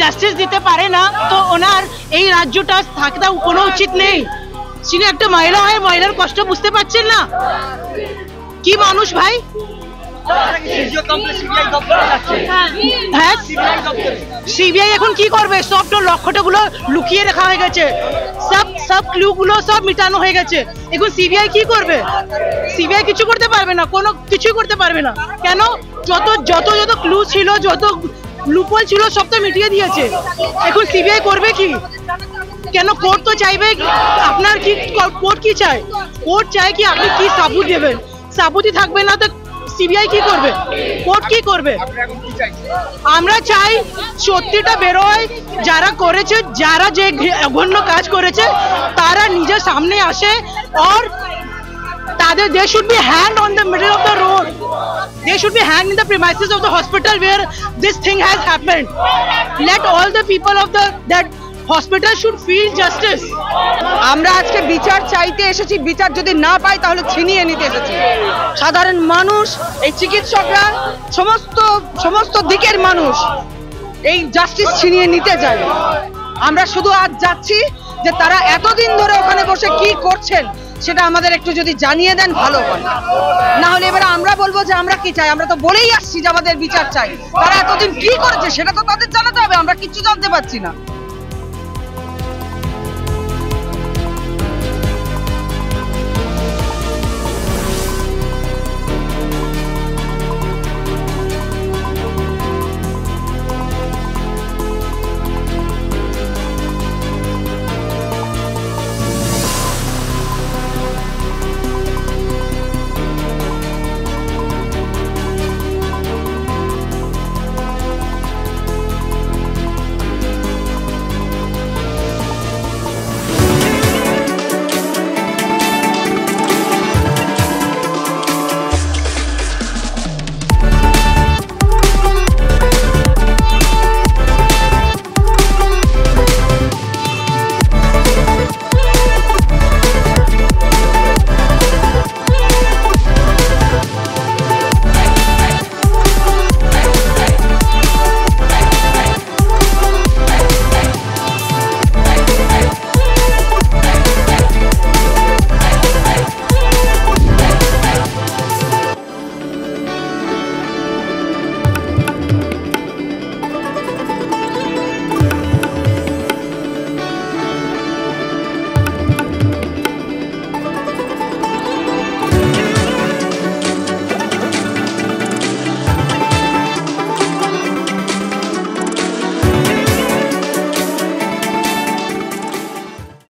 Justice দিতে পারে না তো ওনার এই রাজ্যটা থাকতে কোনো উচিত নেই। তিনি একটা মহিলা হয়ে মহিলার কষ্ট বুঝতে পারছেন না? কি মানুষ ভাই। হ্যাঁ, সিবিআই এখন কি করবে? সব তো লক্ষ্যটাগুলো লুকিয়ে রাখা হয়ে গেছে, সব ক্লু গুলো সব মিটানো হয়ে গেছে। এখন সিবিআই কি করবে? সিবিআই কিছু করতে পারবে না, কোনো কিছুই করতে পারবে না। কেন? যত যত যত ক্লু ছিল, যত লুপহোল ছিল, সব তো মিটিয়ে দিয়েছে। এখন সিবিআই করবে কি? কেন? কোর্ট তো চাইবে, আপনার কি কোর্ট কি চায়? কোর্ট চায় কি আপনি কি সাবুত দেবেন। সাবুতই থাকবে না তো সিবিআই কি করবে? কোর্ট কি করবে? আমরা চাই সত্যিটা বেরোয়, যারা করেছে, যারা যে অঘন্য কাজ করেছে তারা নিজের সামনে আসে। আর তাদের they should be hanged on the middle of the road. They should be hanged in the premises of the hospital where this thing has happened. Let all the people of that hospital should feel justice. আমরা আজকে বিচার চাইতে এসেছি, বিচার যদি না পাই তাহলে ছিনিয়ে নিতে এসেছি। সাধারণ মানুষ, এই চিকিৎসকরা, সমস্ত দিকের মানুষ এই জাস্টিস ছিনিয়ে নিতে চায়। আমরা শুধু আজ যাচ্ছি যে তারা এতদিন ধরে ওখানে বসে কি করছেন সেটা আমাদের একটু যদি জানিয়ে দেন ভালো হয়। না হলে এবার আমরা বলবো যে আমরা কি চাই। আমরা তো বলেই আসছি যে আমাদের বিচার চাই। তারা এতদিন কি করেছে সেটা তো তাদের জানাতে হবে, আমরা কিচ্ছু জানতে পারছি না।